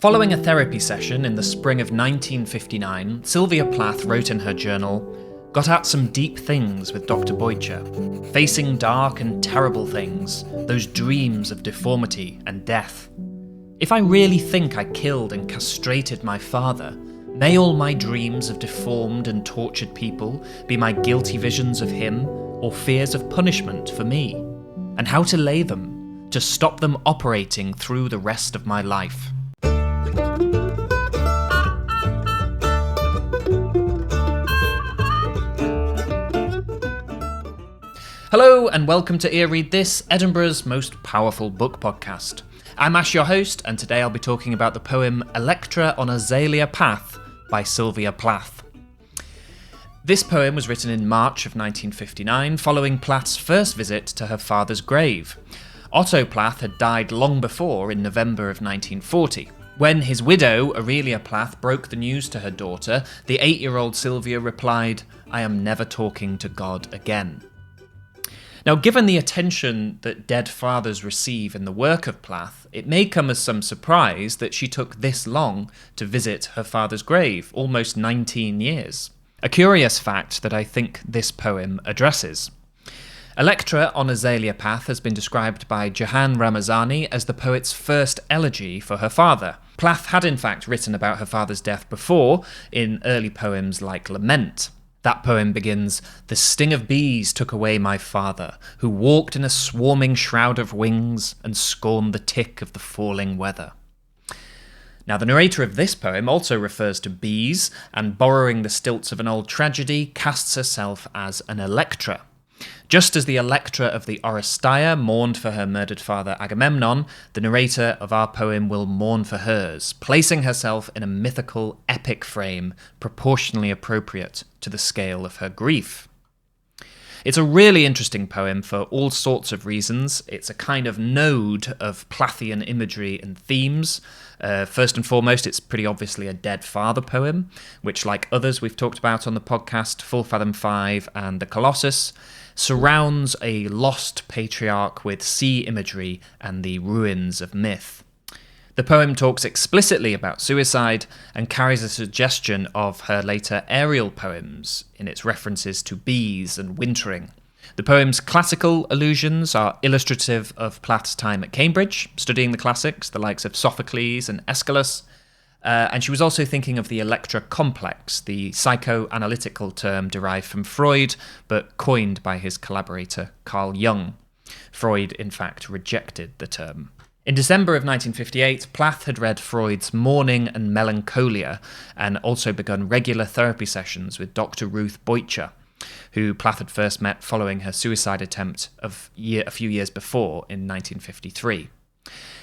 Following a therapy session in the spring of 1959, Sylvia Plath wrote in her journal, "Got at some deep things with Dr. Boycher, facing dark and terrible things, those dreams of deformity and death. If I really think I killed and castrated my father, may all my dreams of deformed and tortured people be my guilty visions of him or fears of punishment for me, and how to lay them, to stop them operating through the rest of my life." Hello and welcome to earreadthis, Edinburgh's most powerful book podcast. I'm Ash, your host, and today I'll be talking about the poem Electra on Azalea Path by Sylvia Plath. This poem was written in March of 1959, following Plath's first visit to her father's grave. Otto Plath had died long before, in November of 1940. When his widow, Azalea Path, broke the news to her daughter, the 8-year-old Sylvia replied, "I am never talking to God again." Now, given the attention that dead fathers receive in the work of Plath, it may come as some surprise that she took this long to visit her father's grave, almost 19 years. A curious fact that I think this poem addresses. Electra on Azalea Path has been described by Jahan Ramazani as the poet's first elegy for her father. Plath had in fact written about her father's death before, in early poems like Lament. That poem begins, "The sting of bees took away my father, who walked in a swarming shroud of wings and scorned the tick of the falling weather." Now, the narrator of this poem also refers to bees, and borrowing the stilts of an old tragedy, casts herself as an Electra. Just as the Electra of the Oresteia mourned for her murdered father Agamemnon, the narrator of our poem will mourn for hers, placing herself in a mythical, epic frame proportionally appropriate to the scale of her grief. It's a really interesting poem for all sorts of reasons. It's a kind of node of Plathian imagery and themes. First and foremost, it's pretty obviously a dead father poem, which, like others we've talked about on the podcast, Full Fathom 5 and The Colossus, surrounds a lost patriarch with sea imagery and the ruins of myth. The poem talks explicitly about suicide and carries a suggestion of her later aerial poems in its references to bees and wintering. The poem's classical allusions are illustrative of Plath's time at Cambridge, studying the classics, the likes of Sophocles and Aeschylus, and she was also thinking of the Electra complex, the psychoanalytical term derived from Freud, but coined by his collaborator Carl Jung. Freud, in fact, rejected the term. In December of 1958, Plath had read Freud's Mourning and Melancholia, and also begun regular therapy sessions with Dr. Ruth Boycher, who Plath had first met following her suicide attempt a few years before in 1953.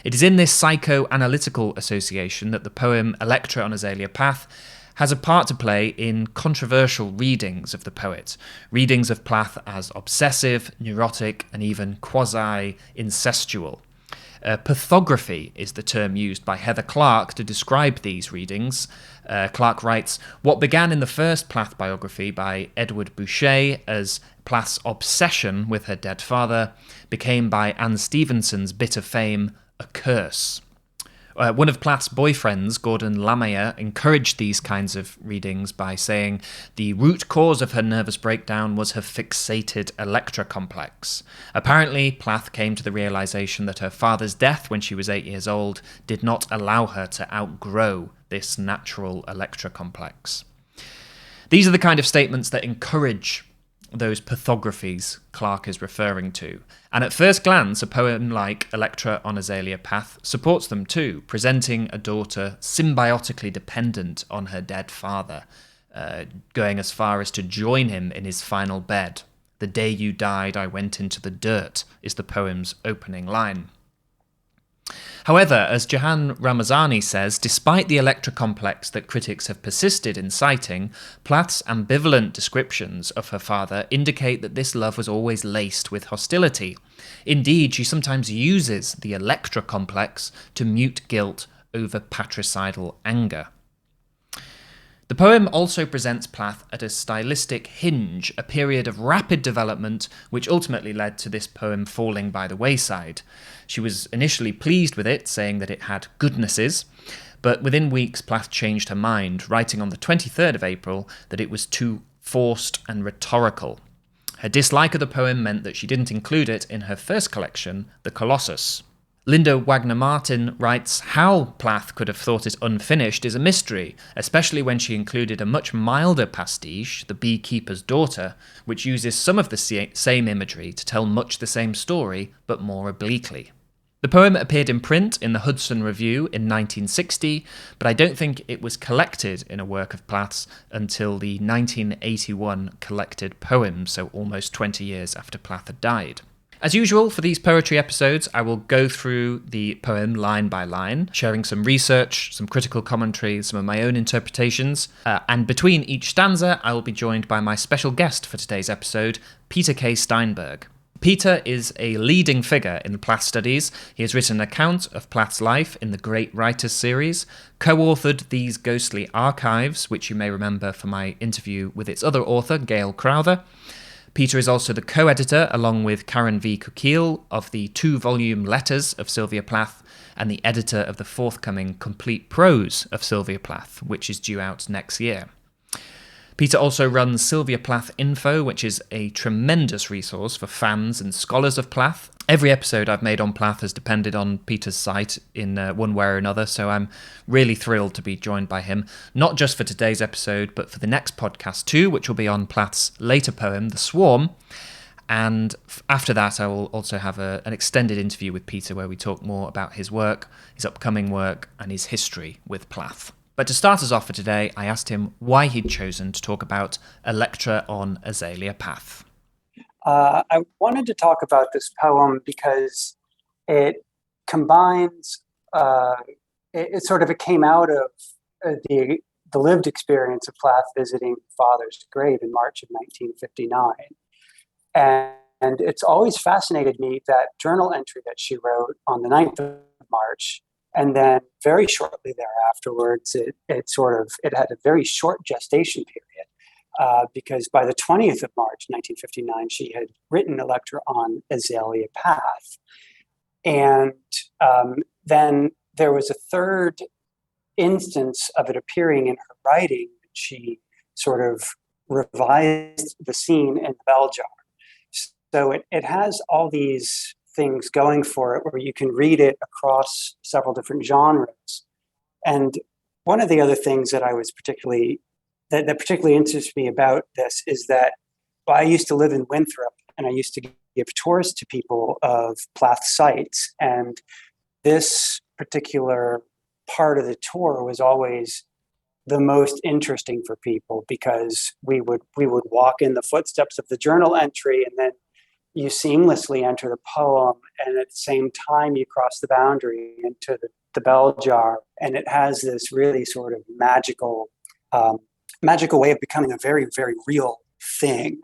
It is in this psychoanalytical association that the poem Electra on Azalea Path has a part to play in controversial readings of the poet, readings of Plath as obsessive, neurotic, and even quasi-incestual. Pathography is the term used by Heather Clark to describe these readings. Clark writes, "What began in the first Plath biography by Edward Boucher as Plath's obsession with her dead father became by Anne Stevenson's bitter fame a curse." One of Plath's boyfriends, Gordon Lameyer, encouraged these kinds of readings by saying the root cause of her nervous breakdown was her fixated Electra complex. Apparently, Plath came to the realization that her father's death when she was 8 years old did not allow her to outgrow this natural Electra complex. These are the kind of statements that encourage those pathographies Clark is referring to. And at first glance, a poem like Electra on Azalea Path supports them too, presenting a daughter symbiotically dependent on her dead father, going as far as to join him in his final bed. "The day you died, I went into the dirt," is the poem's opening line. However, as Jahan Ramazani says, despite the Electra complex that critics have persisted in citing, Plath's ambivalent descriptions of her father indicate that this love was always laced with hostility. Indeed, she sometimes uses the Electra complex to mute guilt over patricidal anger. The poem also presents Plath at a stylistic hinge, a period of rapid development which ultimately led to this poem falling by the wayside. She was initially pleased with it, saying that it had goodnesses, But within weeks, Plath changed her mind, writing on the 23rd of April that it was too forced and rhetorical. Her dislike of the poem meant that she didn't include it in her first collection, The Colossus. Linda Wagner-Martin writes, how Plath could have thought it unfinished is a mystery, especially when she included a much milder pastiche, The Beekeeper's Daughter, which uses some of the same imagery to tell much the same story, but more obliquely. The poem appeared in print in the Hudson Review in 1960, but I don't think it was collected in a work of Plath's until the 1981 collected poem, so almost 20 years after Plath had died. As usual, for these poetry episodes, I will go through the poem line by line, sharing some research, some critical commentary, some of my own interpretations, and between each stanza, I will be joined by my special guest for today's episode, Peter K. Steinberg. Peter is a leading figure in Plath studies. He has written an account of Plath's life in the Great Writers series, co-authored These Ghostly Archives, which you may remember from my interview with its other author, Gail Crowther. Peter is also the co-editor, along with Karen V. Kukiel, of the 2-volume Letters of Sylvia Plath, and the editor of the forthcoming Complete Prose of Sylvia Plath, which is due out next year. Peter also runs Sylvia Plath Info, which is a tremendous resource for fans and scholars of Plath. Every episode I've made on Plath has depended on Peter's site in one way or another, so I'm really thrilled to be joined by him, not just for today's episode, but for the next podcast too, which will be on Plath's later poem, The Swarm. And after that, I will also have an extended interview with Peter where we talk more about his work, his upcoming work, and his history with Plath. But to start us off for today, I asked him why he'd chosen to talk about Electra on Azalea Path. I wanted to talk about this poem because it combines, it came out of the lived experience of Plath visiting father's grave in March of 1959. And it's always fascinated me, that journal entry that she wrote on the 9th of March. And then very shortly thereafterwards, it had a very short gestation period, because by the 20th of March, 1959, she had written Electra on Azalea Path. And then there was a third instance of it appearing in her writing. She sort of revised the scene in the bell jar. So it has all these things going for it, where you can read it across several different genres. And one of the other things that I was particularly interests me about this is that, I used to live in Winthrop, and I used to give tours to people of Plath sites, and this particular part of the tour was always the most interesting for people, because we would walk in the footsteps of the journal entry, and then you seamlessly enter the poem, and at the same time you cross the boundary into the bell jar, and it has this really sort of magical way of becoming a very, very real thing.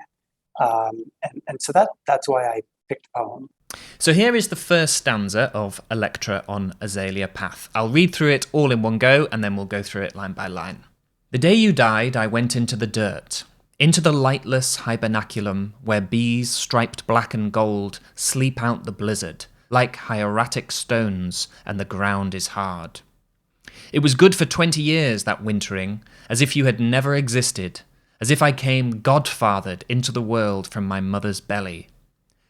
And so that's why I picked the poem. So here is the first stanza of Electra on Azalea Path. I'll read through it all in one go, and then we'll go through it line by line. The day you died, I went into the dirt, into the lightless hibernaculum, where bees, striped black and gold, sleep out the blizzard, like hieratic stones, and the ground is hard. It was good for 20 years, that wintering, as if you had never existed, as if I came godfathered into the world from my mother's belly.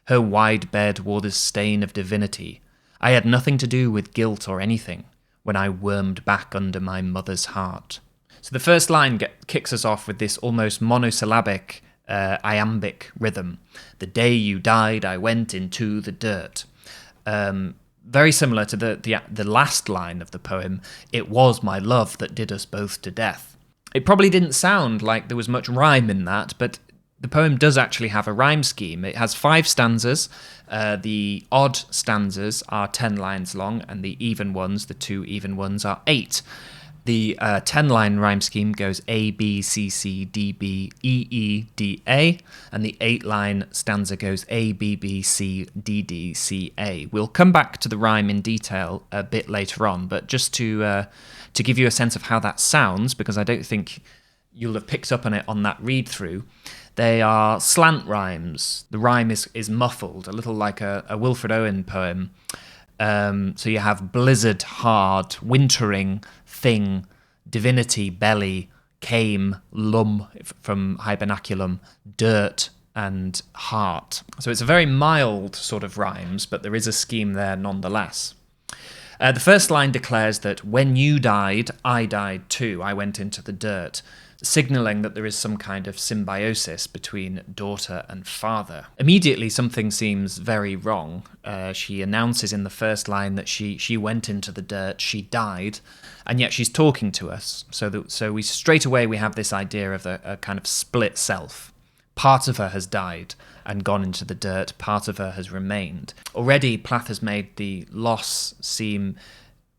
Her wide bed wore the stain of divinity. I had nothing to do with guilt or anything, when I wormed back under my mother's heart. So the first line kicks us off with this almost monosyllabic, iambic rhythm. The day you died, I went into the dirt. Very similar to the last line of the poem, it was my love that did us both to death. It probably didn't sound like there was much rhyme in that, but the poem does actually have a rhyme scheme. It has 5 stanzas. The odd stanzas are 10 lines long, and the even ones, the 2 even ones, are 8. The 10-line rhyme scheme goes A, B, C, C, D, B, E, E, D, A, and the 8-line stanza goes A, B, B, C, D, D, C, A. We'll come back to the rhyme in detail a bit later on, but just to give you a sense of how that sounds, because I don't think you'll have picked up on it on that read-through, they are slant rhymes. The rhyme is muffled, a little like a Wilfred Owen poem. So you have blizzard, hard, wintering, thing, divinity, belly, came, lum from hibernaculum, dirt, and heart. So it's a very mild sort of rhymes, but there is a scheme there nonetheless. The first line declares that when you died, I died too. I went into the dirt, signalling that there is some kind of symbiosis between daughter and father. Immediately, something seems very wrong. She announces in the first line that she went into the dirt, she died, and yet she's talking to us. So we straight away we have this idea of a kind of split self. Part of her has died and gone into the dirt, part of her has remained. Already, Plath has made the loss seem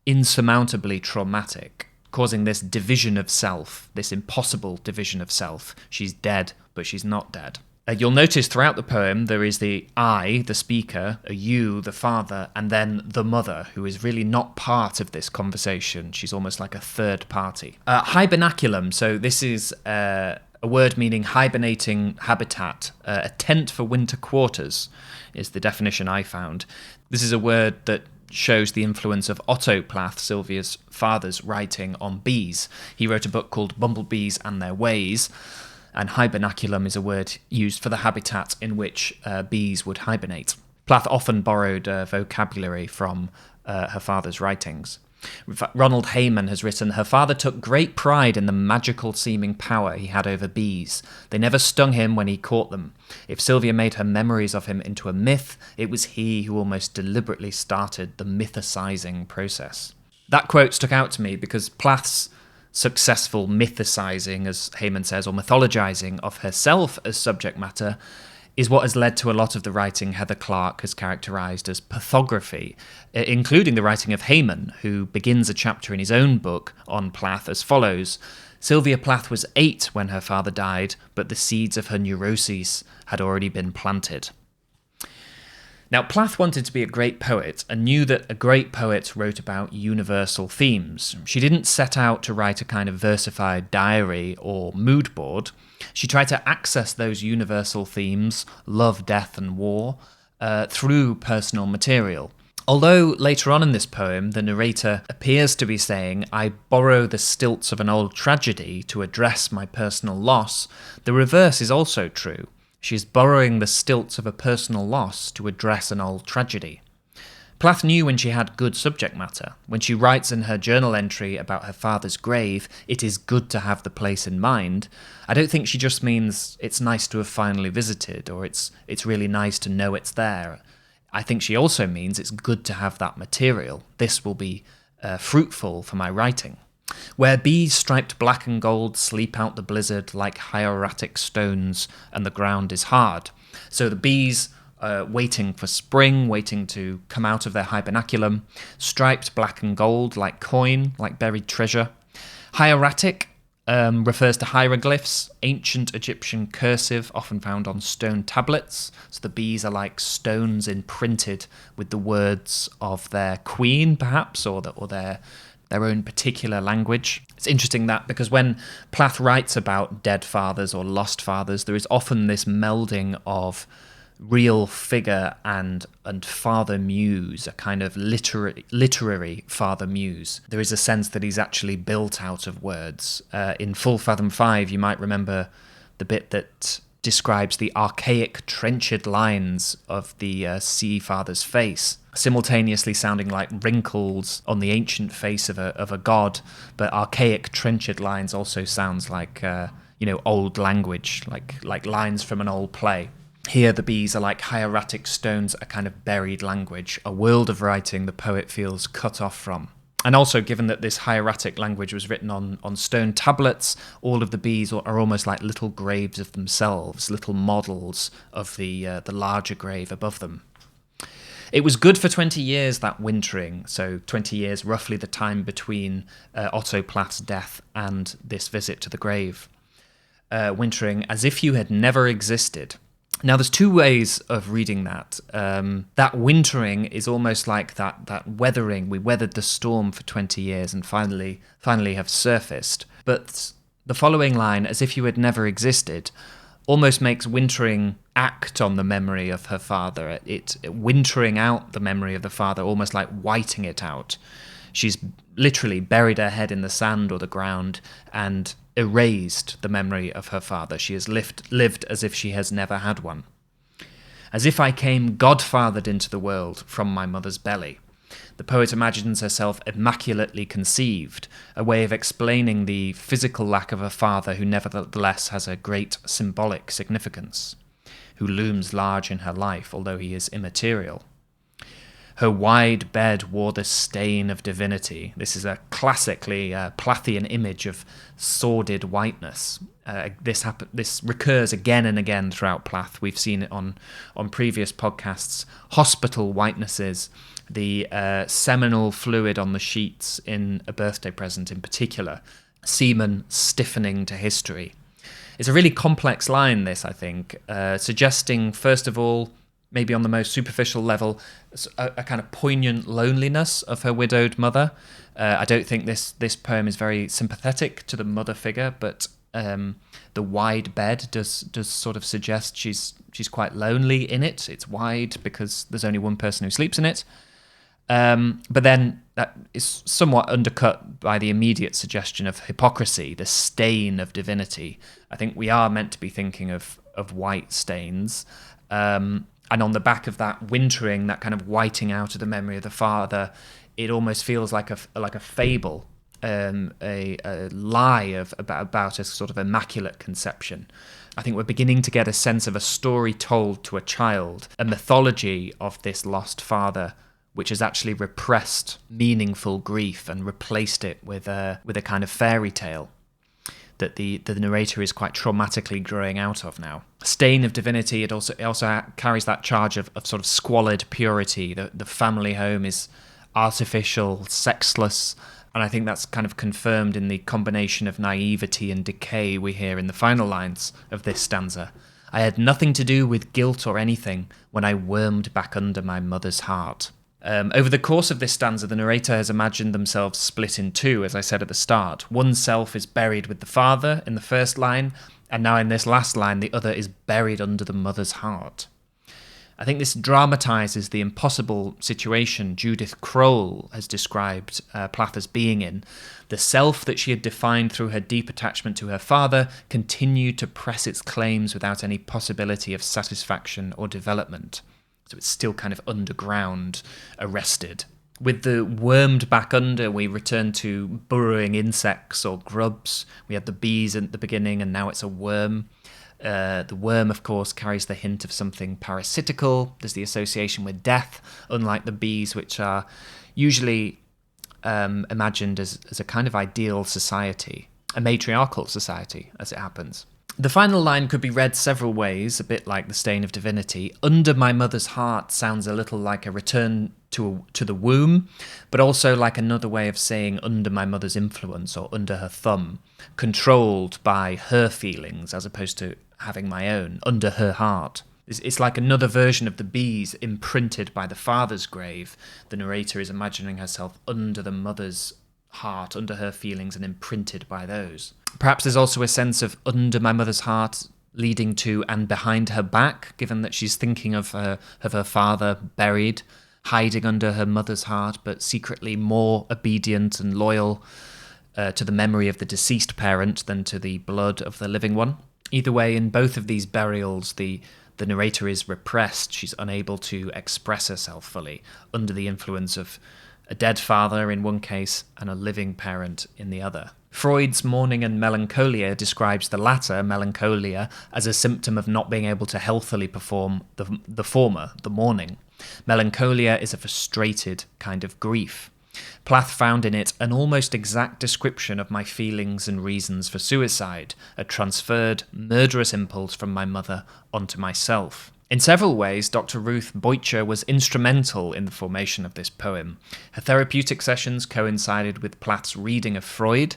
insurmountably traumatic, causing this division of self, this impossible division of self. She's dead, but she's not dead. You'll notice throughout the poem there is the I, the speaker, a you, the father, and then the mother, who is really not part of this conversation. She's almost like a third party. Hibernaculum, so this is a word meaning hibernating habitat, a tent for winter quarters is the definition I found. This is a word that shows the influence of Otto Plath, Sylvia's father's writing on bees. He wrote a book called Bumblebees and Their Ways, and hibernaculum is a word used for the habitat in which bees would hibernate. Plath often borrowed vocabulary from her father's writings. Ronald Hayman has written, her father took great pride in the magical seeming power he had over bees. They never stung him when he caught them. If Sylvia made her memories of him into a myth, it was he who almost deliberately started the mythicizing process. That quote stuck out to me because Plath's successful mythicizing, as Hayman says, or mythologizing of herself as subject matter is what has led to a lot of the writing Heather Clark has characterized as pathography, including the writing of Hayman, who begins a chapter in his own book on Plath as follows. Sylvia Plath was 8 when her father died, but the seeds of her neuroses had already been planted. Now, Plath wanted to be a great poet and knew that a great poet wrote about universal themes. She didn't set out to write a kind of versified diary or mood board. She tried to access those universal themes, love, death, and war, through personal material. Although later on in this poem, the narrator appears to be saying, I borrow the stilts of an old tragedy to address my personal loss, the reverse is also true. She's borrowing the stilts of a personal loss to address an old tragedy. Plath knew when she had good subject matter. When she writes in her journal entry about her father's grave, it is good to have the place in mind, I don't think she just means it's nice to have finally visited, or it's really nice to know it's there. I think she also means it's good to have that material. This will be fruitful for my writing. Where bees striped black and gold sleep out the blizzard like hieratic stones, and the ground is hard. So the bees waiting for spring, waiting to come out of their hibernaculum, striped black and gold like coin, like buried treasure. Hieratic refers to hieroglyphs, ancient Egyptian cursive often found on stone tablets. So the bees are like stones imprinted with the words of their queen, perhaps, or their own particular language. It's interesting that because when Plath writes about dead fathers or lost fathers, there is often this melding of real figure and father muse, a kind of literary father muse. There is a sense that he's actually built out of words. In Full Fathom 5, you might remember the bit that describes the archaic trenched lines of the sea father's face, simultaneously sounding like wrinkles on the ancient face of a god, but archaic trenched lines also sounds like old language, like lines from an old play. Here the bees are like hieratic stones, a kind of buried language, a world of writing the poet feels cut off from. And also, given that this hieratic language was written on stone tablets, all of the bees are almost like little graves of themselves, little models of the larger grave above them. It was good for 20 years, that wintering, so 20 years, roughly the time between Otto Plath's death and this visit to the grave. Wintering as if you had never existed. Now, there's two ways of reading that. That wintering is almost like that weathering. We weathered the storm for 20 years and finally have surfaced. But the following line, as if you had never existed, almost makes wintering act on the memory of her father. It wintering out the memory of the father, almost like whiting it out. She's literally buried her head in the sand or the ground and erased the memory of her father. She has lived as if she has never had one. As if I came godfathered into the world from my mother's belly. The poet imagines herself immaculately conceived, a way of explaining the physical lack of a father who nevertheless has a great symbolic significance, who looms large in her life, although he is immaterial. Her wide bed wore the stain of divinity. This is a classically Plathian image of sordid whiteness. This recurs again and again throughout Plath. We've seen it on previous podcasts. Hospital whitenesses, the seminal fluid on the sheets in A Birthday Present in particular, semen stiffening to history. It's a really complex line, this, I think, suggesting, first of all, maybe on the most superficial level, a kind of poignant loneliness of her widowed mother. I don't think this poem is very sympathetic to the mother figure, but the wide bed does sort of suggest she's quite lonely in it. It's wide because there's only one person who sleeps in it. But then that is somewhat undercut by the immediate suggestion of hypocrisy, the stain of divinity. I think we are meant to be thinking of white stains. And on the back of that wintering, that kind of whiting out of the memory of the father, it almost feels like a fable, a lie about a sort of immaculate conception. I think we're beginning to get a sense of a story told to a child, a mythology of this lost father, which has actually repressed meaningful grief and replaced it with a kind of fairy tale that the narrator is quite traumatically growing out of now. Stain of divinity, it also carries that charge of sort of squalid purity. The family home is artificial, sexless, and I think that's kind of confirmed in the combination of naivety and decay we hear in the final lines of this stanza. I had nothing to do with guilt or anything when I wormed back under my mother's heart. Over the course of this stanza, the narrator has imagined themselves split in two, as I said at the start. One self is buried with the father in the first line, and now in this last line, the other is buried under the mother's heart. I think this dramatises the impossible situation Judith Kroll has described Plath as being in. The self that she had defined through her deep attachment to her father continued to press its claims without any possibility of satisfaction or development. So it's still kind of underground, arrested. With the wormed back under, we return to burrowing insects or grubs. We had the bees at the beginning, and now it's a worm. The worm, of course, carries the hint of something parasitical. There's the association with death, unlike the bees, which are usually imagined as a kind of ideal society, a matriarchal society, as it happens. The final line could be read several ways, a bit like the stain of divinity. Under my mother's heart sounds a little like a return to the womb, but also like another way of saying under my mother's influence or under her thumb, controlled by her feelings as opposed to having my own, under her heart. It's like another version of the bees imprinted by the father's grave. The narrator is imagining herself under the mother's heart, under her feelings, and imprinted by those. Perhaps there's also a sense of under my mother's heart leading to and behind her back, given that she's thinking of her father buried, hiding under her mother's heart, but secretly more obedient and loyal to the memory of the deceased parent than to the blood of the living one. Either way, in both of these burials, the narrator is repressed. She's unable to express herself fully under the influence of a dead father in one case and a living parent in the other. Freud's Mourning and Melancholia describes the latter, melancholia, as a symptom of not being able to healthily perform the former, the mourning. Melancholia is a frustrated kind of grief. Plath found in it an almost exact description of my feelings and reasons for suicide, a transferred, murderous impulse from my mother onto myself. In several ways, Dr. Ruth Boycher was instrumental in the formation of this poem. Her therapeutic sessions coincided with Plath's reading of Freud.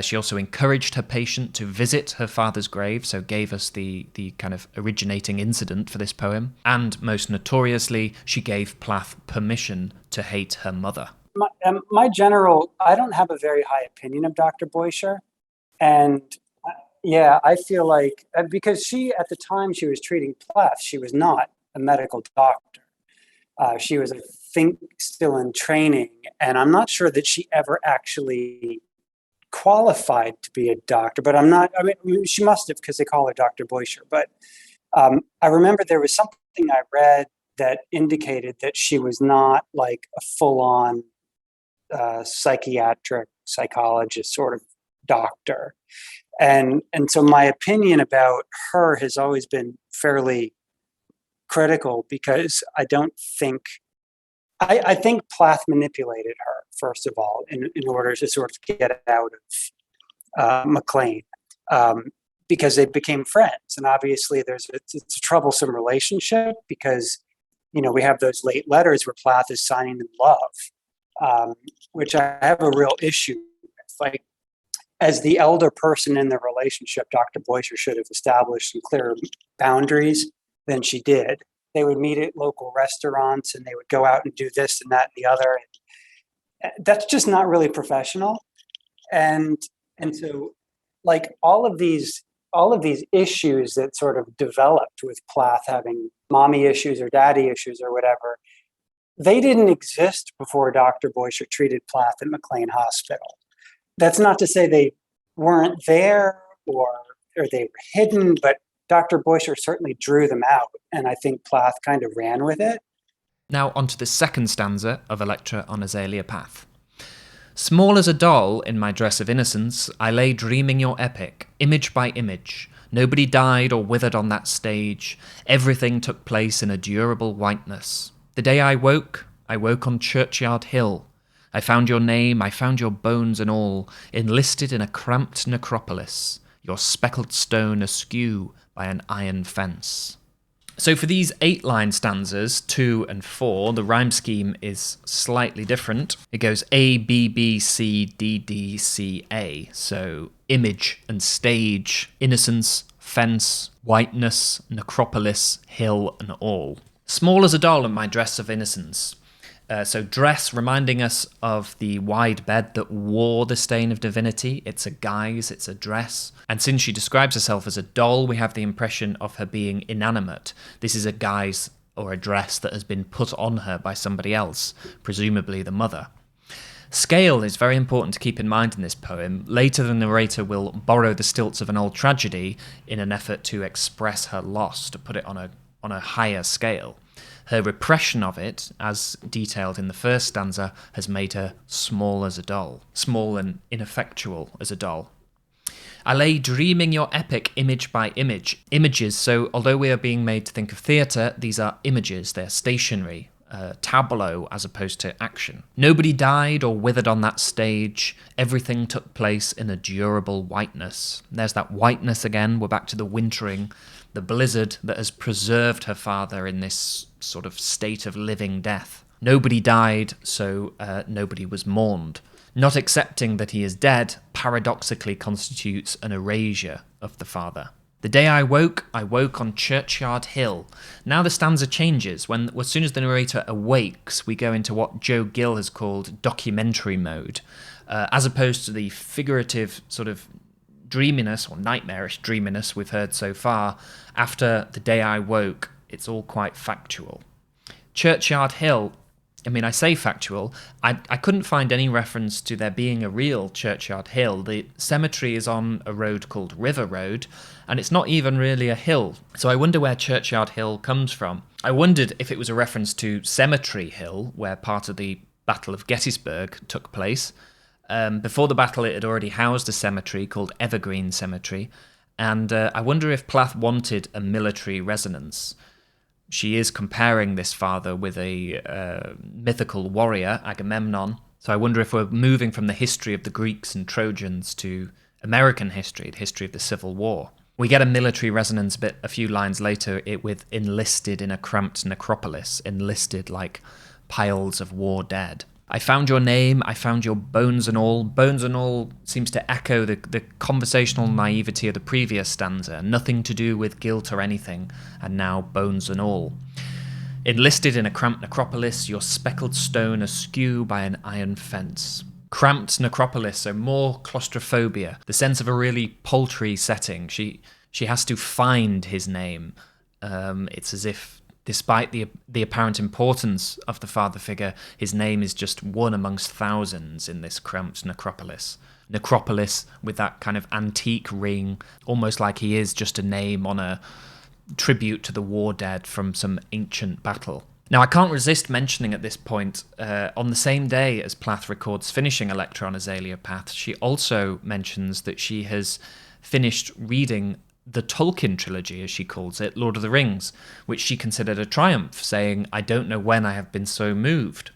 She also encouraged her patient to visit her father's grave, so gave us the kind of originating incident for this poem. And most notoriously, she gave Plath permission to hate her mother. I don't have a very high opinion of Dr. Boycher, and Yeah, I feel like because she, at the time she was treating Plath, she was not a medical doctor. She was, I think, still in training, and I'm not sure that she ever actually qualified to be a doctor. But I'm not. I mean, she must have because they call her Dr. Boisher. But I remember there was something I read that indicated that she was not like a full-on psychiatric psychologist sort of doctor. And so my opinion about her has always been fairly critical because I think Plath manipulated her, first of all, in order to sort of get out of McLean, because they became friends. And obviously it's a troublesome relationship because, we have those late letters where Plath is signing in love, which I have a real issue with. Like, as the elder person in the relationship, Dr. Boisher should have established some clearer boundaries than she did. They would meet at local restaurants and they would go out and do this and that and the other. And that's just not really professional. And so, like, all of these issues that sort of developed with Plath having mommy issues or daddy issues or whatever, they didn't exist before Dr. Boisher treated Plath at McLean Hospital. That's not to say they weren't there or they were hidden, but Dr. Boisher certainly drew them out, and I think Plath kind of ran with it. Now onto the second stanza of Electra on Azalea Path. Small as a doll in my dress of innocence, I lay dreaming your epic, image by image. Nobody died or withered on that stage. Everything took place in a durable whiteness. The day I woke on Churchyard Hill. I found your name, I found your bones and all, enlisted in a cramped necropolis, your speckled stone askew by an iron fence. So for these 8-line stanzas, 2 and 4, the rhyme scheme is slightly different. It goes A, B, B, C, D, D, C, A. So image and stage, innocence, fence, whiteness, necropolis, hill and all. Small as a doll in my dress of innocence. So dress, reminding us of the wide bed that wore the stain of divinity. It's a guise, it's a dress. And since she describes herself as a doll, we have the impression of her being inanimate. This is a guise or a dress that has been put on her by somebody else, presumably the mother. Scale is very important to keep in mind in this poem. Later, the narrator will borrow the stilts of an old tragedy in an effort to express her loss, to put it on a higher scale. Her repression of it, as detailed in the first stanza, has made her small as a doll, small and ineffectual as a doll. I lay dreaming your epic image by image. Images, so although we are being made to think of theatre, these are images, they're stationary, tableau as opposed to action. Nobody died or withered on that stage. Everything took place in a durable whiteness. There's that whiteness again, we're back to the wintering, the blizzard that has preserved her father in this sort of state of living death. Nobody died, so nobody was mourned. Not accepting that he is dead paradoxically constitutes an erasure of the father. The day I woke on Churchyard Hill. Now the stanza changes. As soon as the narrator awakes, we go into what Joe Gill has called documentary mode, as opposed to the figurative sort of dreaminess or nightmarish dreaminess we've heard so far. After the day I woke, it's all quite factual. Churchyard Hill, I say factual. I couldn't find any reference to there being a real Churchyard Hill. The cemetery is on a road called River Road, and it's not even really a hill. So I wonder where Churchyard Hill comes from. I wondered if it was a reference to Cemetery Hill, where part of the Battle of Gettysburg took place. Before the battle, it had already housed a cemetery called Evergreen Cemetery, and I wonder if Plath wanted a military resonance. She is comparing this father with a mythical warrior, Agamemnon, so I wonder if we're moving from the history of the Greeks and Trojans to American history, the history of the Civil War. We get a military resonance bit a few lines later, it with enlisted in a cramped necropolis, enlisted like piles of war dead. I found your name, I found your bones and all. Bones and all seems to echo the conversational naivety of the previous stanza. Nothing to do with guilt or anything, and now bones and all. Enlisted in a cramped necropolis, your speckled stone askew by an iron fence. cramped necropolis, so more claustrophobia, the sense of a really paltry setting. She has to find his name. It's as if, despite the apparent importance of the father figure, his name is just one amongst thousands in this cramped necropolis. Necropolis with that kind of antique ring, almost like he is just a name on a tribute to the war dead from some ancient battle. Now, I can't resist mentioning at this point, on the same day as Plath records finishing Electra on Azalea Path, she also mentions that she has finished reading the Tolkien trilogy, as she calls it, Lord of the Rings, which she considered a triumph, saying, "I don't know when I have been so moved."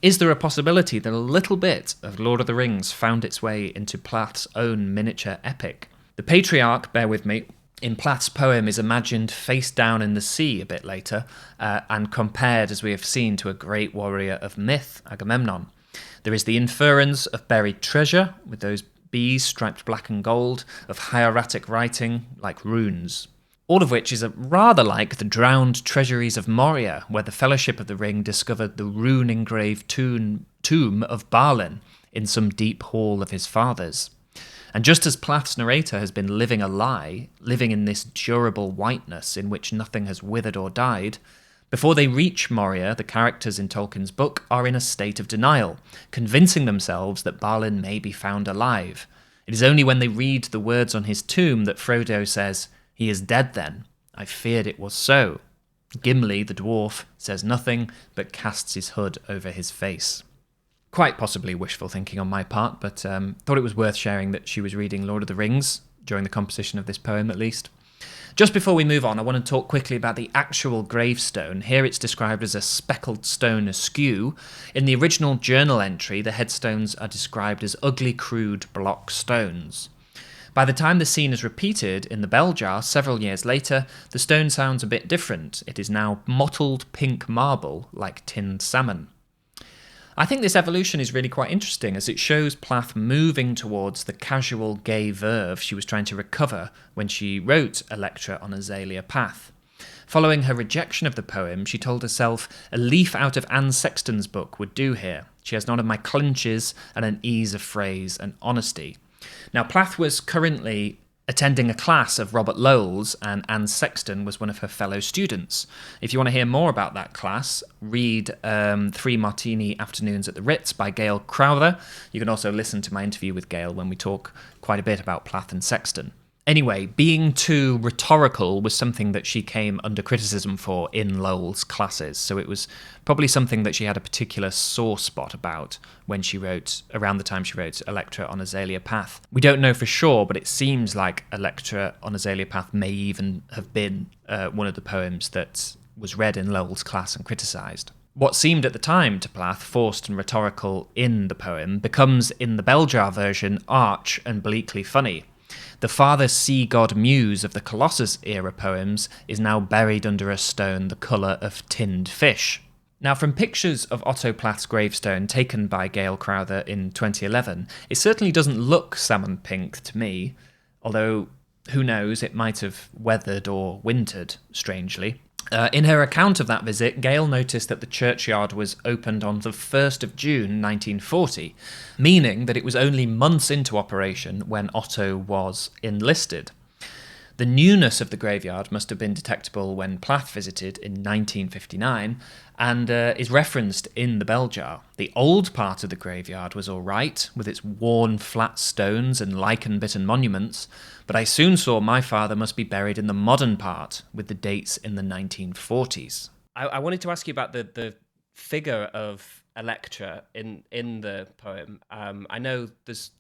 Is there a possibility that a little bit of Lord of the Rings found its way into Plath's own miniature epic? The patriarch, bear with me, in Plath's poem is imagined face down in the sea a bit later, and compared, as we have seen, to a great warrior of myth, Agamemnon. There is the inference of buried treasure, with those bees striped black and gold, of hieratic writing, like runes. All of which is rather like the drowned treasuries of Moria, where the Fellowship of the Ring discovered the rune-engraved tomb of Balin in some deep hall of his fathers. And just as Plath's narrator has been living a lie, living in this durable whiteness in which nothing has withered or died, before they reach Moria, the characters in Tolkien's book are in a state of denial, convincing themselves that Balin may be found alive. It is only when they read the words on his tomb that Frodo says, "He is dead then. I feared it was so." Gimli, the dwarf, says nothing, but casts his hood over his face. Quite possibly wishful thinking on my part, but thought it was worth sharing that she was reading Lord of the Rings, during the composition of this poem at least. Just before we move on, I want to talk quickly about the actual gravestone. Here it's described as a speckled stone askew. In the original journal entry, the headstones are described as ugly, crude block stones. By the time the scene is repeated in the bell jar several years later, the stone sounds a bit different. It is now mottled pink marble, like tinned salmon. I think this evolution is really quite interesting, as it shows Plath moving towards the casual gay verve she was trying to recover when she wrote Electra on Azalea Path. Following her rejection of the poem, she told herself a leaf out of Anne Sexton's book would do here. She has none of my clinches and an ease of phrase and honesty. Now, Plath was currently attending a class of Robert Lowell's, and Anne Sexton was one of her fellow students. If you want to hear more about that class, read 3 Martini Afternoons at the Ritz by Gail Crowther. You can also listen to my interview with Gail when we talk quite a bit about Plath and Sexton. Anyway, being too rhetorical was something that she came under criticism for in Lowell's classes, so it was probably something that she had a particular sore spot about when she wrote, around the time she wrote Electra on Azalea Path. We don't know for sure, but it seems like Electra on Azalea Path may even have been one of the poems that was read in Lowell's class and criticised. What seemed at the time to Plath forced and rhetorical in the poem becomes, in the bell jar version, arch and bleakly funny. The father sea god muse of the Colossus era poems is now buried under a stone the colour of tinned fish. Now, from pictures of Otto Plath's gravestone taken by Gail Crowther in 2011, it certainly doesn't look salmon pink to me, although who knows, it might have weathered or wintered, strangely. In her account of that visit, Gail noticed that the churchyard was opened on the 1st of June 1940, meaning that it was only months into operation when Otto was enlisted. The newness of the graveyard must have been detectable when Plath visited in 1959 and is referenced in the bell jar. The old part of the graveyard was all right, with its worn flat stones and lichen-bitten monuments, but I soon saw my father must be buried in the modern part, with the dates in the 1940s. I wanted to ask you about the figure of Electra in the poem. I know there's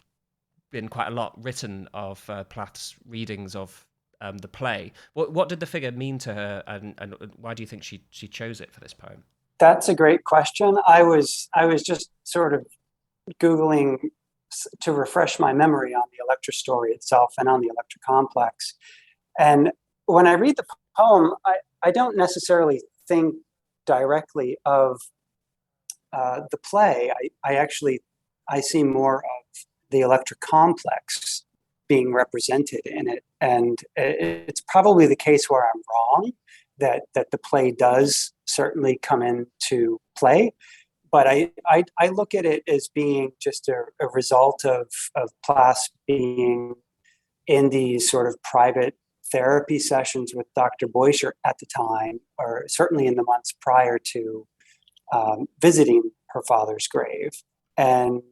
been quite a lot written of Plath's readings of the play. What did the figure mean to her, and why do you think she chose it for this poem? That's a great question. I was just sort of Googling to refresh my memory on the Electra story itself and on the Electra complex. And when I read the poem, I don't necessarily think directly of the play. I see more of the Electra complex being represented in it. And it's probably the case where I'm wrong, that the play does certainly come into play. but I look at it as being just a result of Plath being in these sort of private therapy sessions with Dr. Boischer at the time, or certainly in the months prior to visiting her father's grave. And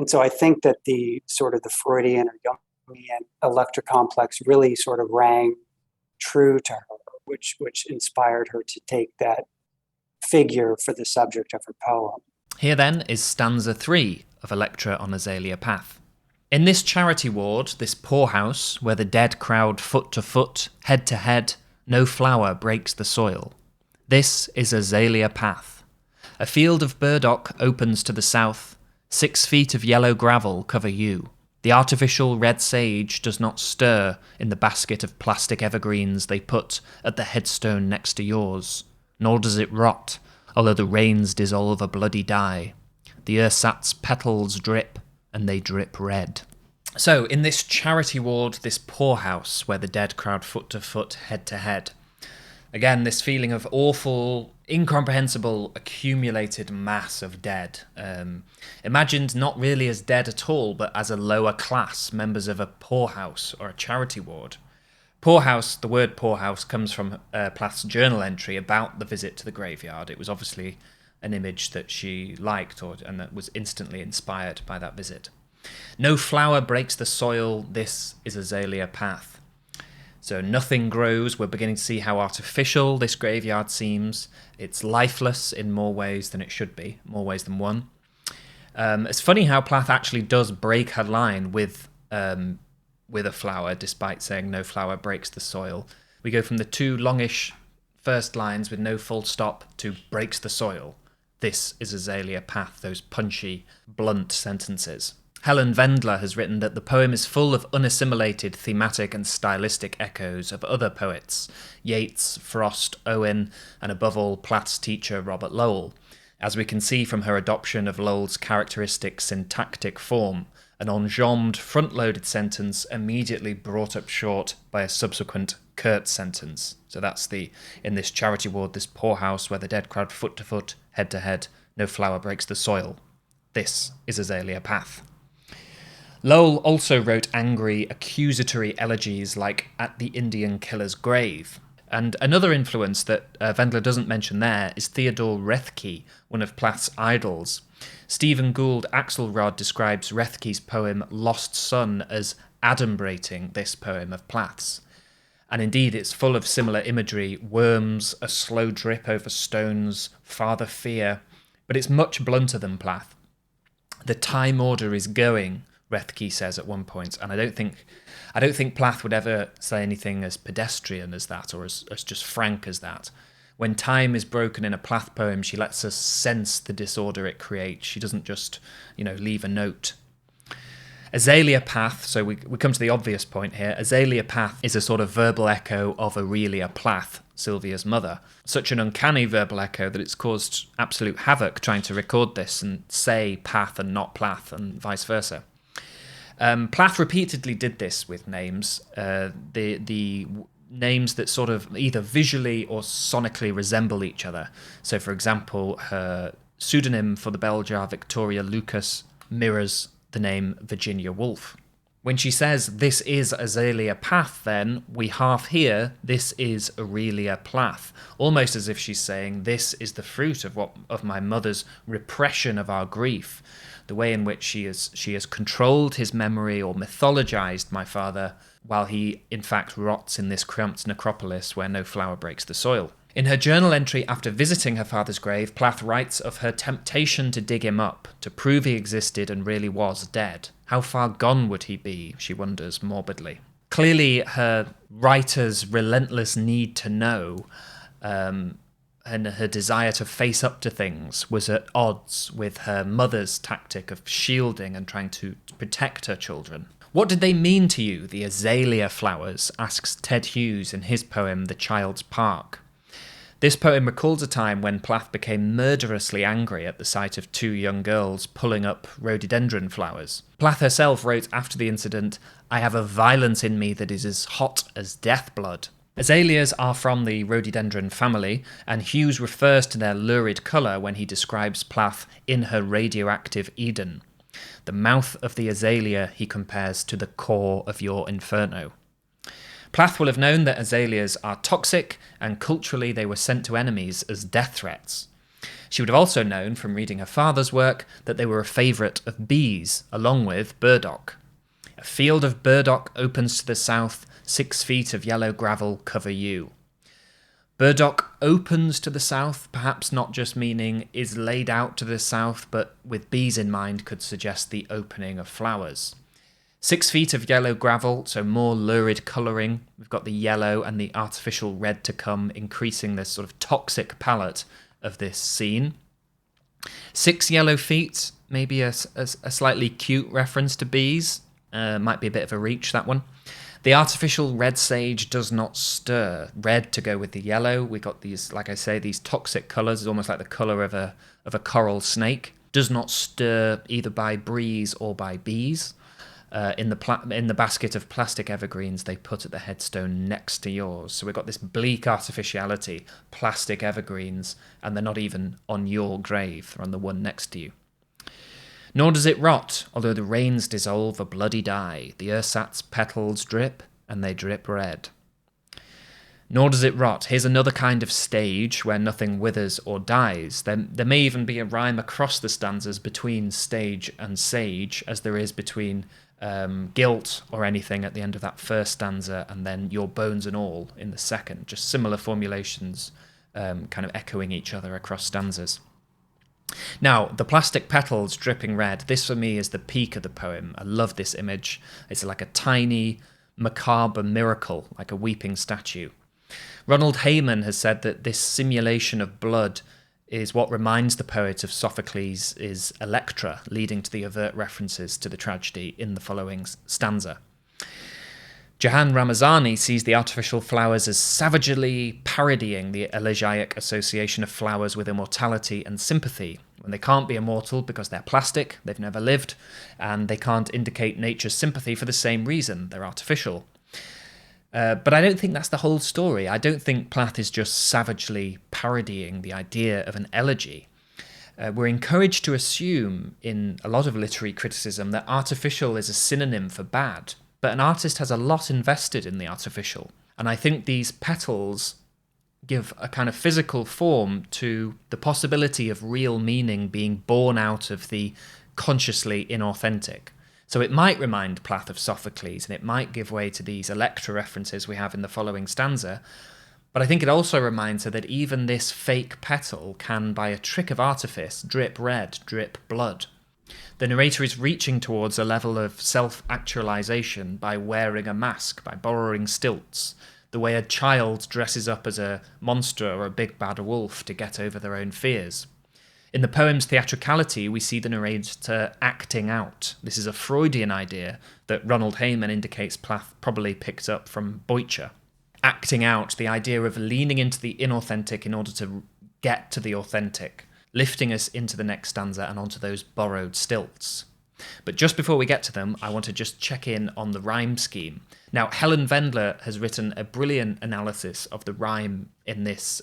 so I think that the sort of the Freudian or Jungian Electra complex really sort of rang true to her, which inspired her to take that figure for the subject of her poem. Here then is stanza 3 of Electra on Azalea Path. In this charity ward, this poorhouse, where the dead crowd foot to foot, head to head, no flower breaks the soil. This is Azalea Path. A field of burdock opens to the south. 6 feet of yellow gravel cover you. The artificial red sage does not stir in the basket of plastic evergreens they put at the headstone next to yours, nor does it rot, although the rains dissolve a bloody dye. The ersatz petals drip, and they drip red. So, in this charity ward, this poorhouse, where the dead crowd foot to foot, head to head, again, this feeling of awful, incomprehensible, accumulated mass of dead. Imagined not really as dead at all, but as a lower class, members of a poorhouse or a charity ward. Poorhouse, the word poorhouse comes from Plath's journal entry about the visit to the graveyard. It was obviously an image that she liked and that was instantly inspired by that visit. No flower breaks the soil, this is Azalea Path. So nothing grows. We're beginning to see how artificial this graveyard seems. It's lifeless in more ways than it should be, more ways than one. It's funny how Plath actually does break her line with a flower, despite saying no flower breaks the soil. We go from the 2 longish first lines with no full stop to breaks the soil. This is Azalea Path, those punchy, blunt sentences. Helen Vendler has written that the poem is full of unassimilated thematic and stylistic echoes of other poets, Yeats, Frost, Owen, and above all Plath's teacher Robert Lowell, as we can see from her adoption of Lowell's characteristic syntactic form, an enjambed, front-loaded sentence immediately brought up short by a subsequent curt sentence. So that's in this charity ward, this poorhouse where the dead crowd foot to foot, head to head, no flower breaks the soil. This is Azalea Path. Lowell also wrote angry, accusatory elegies like At the Indian Killer's Grave. And another influence that Vendler doesn't mention there is Theodore Roethke, one of Plath's idols. Stephen Gould Axelrod describes Roethke's poem Lost Son as adumbrating this poem of Plath's. And indeed, it's full of similar imagery, worms, a slow drip over stones, father fear, but it's much blunter than Plath. The time order is going, Roethke says at one point, and I don't think Plath would ever say anything as pedestrian as that, or as just frank as that. When time is broken in a Plath poem, she lets us sense the disorder it creates. She doesn't just, leave a note. Azalea Path, so we come to the obvious point here. Azalea Path is a sort of verbal echo of Aurelia Plath, Sylvia's mother. Such an uncanny verbal echo that it's caused absolute havoc trying to record this and say Path and not Plath and vice versa. Plath repeatedly did this with names. The names that sort of either visually or sonically resemble each other. So, for example, her pseudonym for the bell jar Victoria Lucas mirrors the name Virginia Woolf. When she says, this is Azalea Path, then, we half hear, this is Aurelia Plath, almost as if she's saying, this is the fruit of my mother's repression of our grief, the way in which she has controlled his memory or mythologized my father, while he, in fact, rots in this cramped necropolis where no flower breaks the soil. In her journal entry after visiting her father's grave, Plath writes of her temptation to dig him up, to prove he existed and really was dead. How far gone would he be, she wonders morbidly. Clearly, her writer's relentless need to know and her desire to face up to things was at odds with her mother's tactic of shielding and trying to protect her children. What did they mean to you, the azalea flowers, asks Ted Hughes in his poem The Child's Park. This poem recalls a time when Plath became murderously angry at the sight of 2 young girls pulling up rhododendron flowers. Plath herself wrote after the incident, I have a violence in me that is as hot as death blood. Azaleas are from the rhododendron family, and Hughes refers to their lurid colour when he describes Plath in her radioactive Eden. The mouth of the azalea he compares to the core of your inferno. Plath will have known that azaleas are toxic, and culturally they were sent to enemies as death threats. She would have also known from reading her father's work that they were a favourite of bees, along with burdock. A field of burdock opens to the south, 6 feet of yellow gravel cover you. Burdock opens to the south, perhaps not just meaning is laid out to the south, but with bees in mind could suggest the opening of flowers. 6 feet of yellow gravel, so more lurid colouring. We've got the yellow and the artificial red to come, increasing this sort of toxic palette of this scene. 6 yellow feet, maybe a slightly cute reference to bees. Might be a bit of a reach, that one. The artificial red sage does not stir. Red to go with the yellow. We got these, like I say, these toxic colours. It's almost like the colour of a coral snake. Does not stir either by breeze or by bees. In the basket of plastic evergreens they put at the headstone next to yours. So we've got this bleak artificiality, plastic evergreens, and they're not even on your grave. They're on the one next to you. Nor does it rot, although the rains dissolve a bloody dye. The ersatz petals drip, and they drip red. Nor does it rot. Here's another kind of stage where nothing withers or dies. There may even be a rhyme across the stanzas between stage and sage, as there is between guilt or anything at the end of that first stanza, and then your bones and all in the second. Just similar formulations kind of echoing each other across stanzas. Now, the plastic petals dripping red, this for me is the peak of the poem. I love this image. It's like a tiny, macabre miracle, like a weeping statue. Ronald Hayman has said that this simulation of blood is what reminds the poet of Sophocles' Electra, leading to the overt references to the tragedy in the following stanza. Jahan Ramazani sees the artificial flowers as savagely parodying the elegiac association of flowers with immortality and sympathy, when they can't be immortal because they're plastic, they've never lived, and they can't indicate nature's sympathy for the same reason, they're artificial. But I don't think that's the whole story. I don't think Plath is just savagely parodying the idea of an elegy. We're encouraged to assume in a lot of literary criticism that artificial is a synonym for bad, but an artist has a lot invested in the artificial. And I think these petals give a kind of physical form to the possibility of real meaning being born out of the consciously inauthentic. So it might remind Plath of Sophocles, and it might give way to these Electra references we have in the following stanza, but I think it also reminds her that even this fake petal can, by a trick of artifice, drip red, drip blood. The narrator is reaching towards a level of self-actualization by wearing a mask, by borrowing stilts, the way a child dresses up as a monster or a big bad wolf to get over their own fears. In the poem's theatricality, we see the narrator acting out. This is a Freudian idea that Ronald Hayman indicates Plath probably picked up from Boicher. Acting out, the idea of leaning into the inauthentic in order to get to the authentic, lifting us into the next stanza and onto those borrowed stilts. But just before we get to them, I want to just check in on the rhyme scheme. Now, Helen Wendler has written a brilliant analysis of the rhyme in this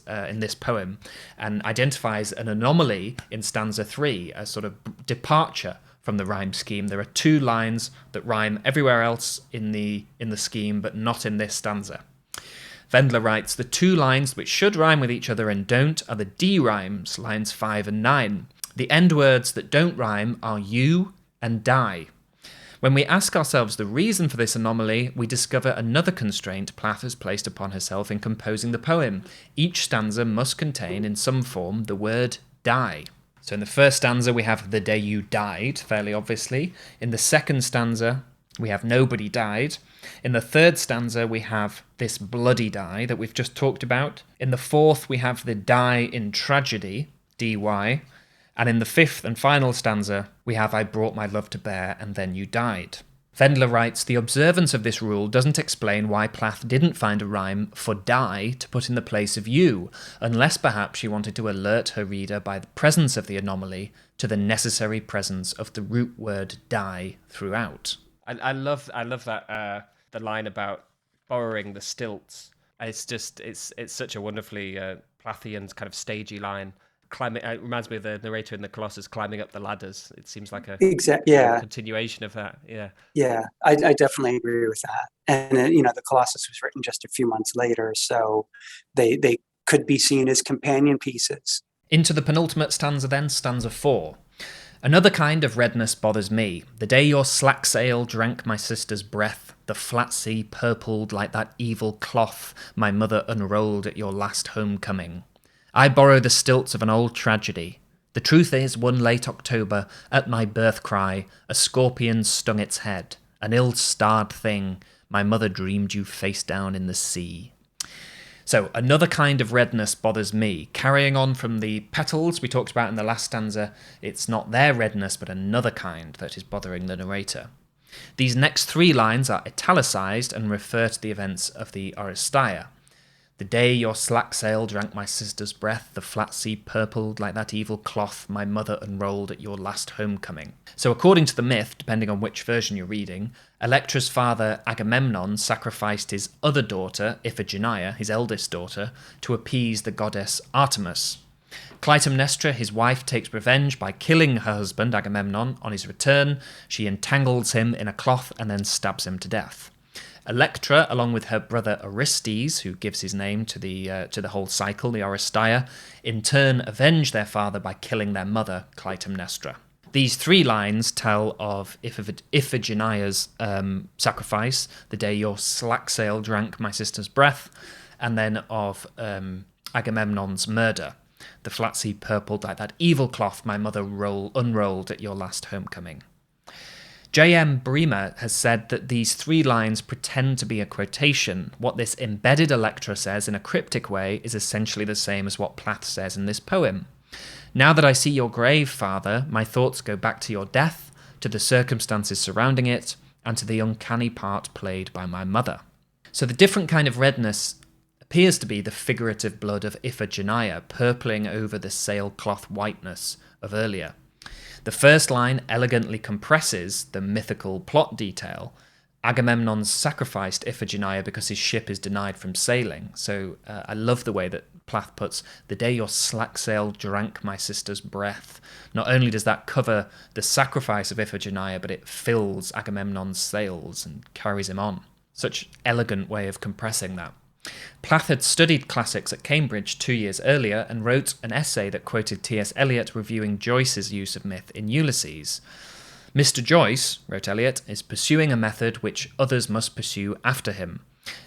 poem and identifies an anomaly in stanza 3, a sort of departure from the rhyme scheme. There are 2 lines that rhyme everywhere else in the scheme, but not in this stanza. Wendler writes, the 2 lines which should rhyme with each other and don't are the D rhymes, lines 5 and 9. The end words that don't rhyme are you and die. When we ask ourselves the reason for this anomaly, we discover another constraint Plath has placed upon herself in composing the poem. Each stanza must contain, in some form, the word die. So in the first stanza, we have the day you died, fairly obviously. In the second stanza, we have nobody died. In the third stanza, we have this bloody die that we've just talked about. In the fourth, we have the die in tragedy, dy. And in the fifth and final stanza, we have I brought my love to bear and then you died. Wendler writes, the observance of this rule doesn't explain why Plath didn't find a rhyme for die to put in the place of you, unless perhaps she wanted to alert her reader by the presence of the anomaly to the necessary presence of the root word die throughout. I love that the line about borrowing the stilts. It's such a wonderfully Plathian kind of stagey line. Climbing, it reminds me of the narrator in the Colossus climbing up the ladders. It seems like a Yeah, continuation of that. Yeah. yeah, I definitely agree with that. And the Colossus was written just a few months later, so they could be seen as companion pieces. Into the penultimate stanza then, stanza 4. Another kind of redness bothers me. The day your slack sail drank my sister's breath, the flat sea purpled like that evil cloth my mother unrolled at your last homecoming. I borrow the stilts of an old tragedy. The truth is, one late October, at my birth cry, a scorpion stung its head. An ill-starred thing, my mother dreamed you face down in the sea. So, another kind of redness bothers me. Carrying on from the petals we talked about in the last stanza, it's not their redness, but another kind that is bothering the narrator. These next 3 lines are italicized and refer to the events of the Oresteia. The day your slack sail drank my sister's breath, the flat sea purpled like that evil cloth my mother unrolled at your last homecoming. So according to the myth, depending on which version you're reading, Electra's father Agamemnon sacrificed his other daughter, Iphigenia, his eldest daughter, to appease the goddess Artemis. Clytemnestra, his wife, takes revenge by killing her husband Agamemnon. On his return, she entangles him in a cloth and then stabs him to death. Electra, along with her brother Orestes, who gives his name to the whole cycle, the Oresteia, in turn avenge their father by killing their mother, Clytemnestra. These 3 lines tell of Iphigenia's sacrifice, the day your slack sail drank my sister's breath, and then of Agamemnon's murder. The flat sea purpled like that evil cloth my mother unrolled at your last homecoming. J.M. Bremer has said that these 3 lines pretend to be a quotation. What this embedded Electra says in a cryptic way is essentially the same as what Plath says in this poem. Now that I see your grave, father, my thoughts go back to your death, to the circumstances surrounding it, and to the uncanny part played by my mother. So the different kind of redness appears to be the figurative blood of Iphigenia purpling over the sailcloth whiteness of earlier. The first line elegantly compresses the mythical plot detail. Agamemnon sacrificed Iphigenia because his ship is denied from sailing. So I love the way that Plath puts, the day your slack sail drank my sister's breath. Not only does that cover the sacrifice of Iphigenia, but it fills Agamemnon's sails and carries him on. Such elegant way of compressing that. Plath had studied classics at Cambridge 2 years earlier and wrote an essay that quoted T.S. Eliot reviewing Joyce's use of myth in Ulysses. Mr. Joyce, wrote Eliot, is pursuing a method which others must pursue after him.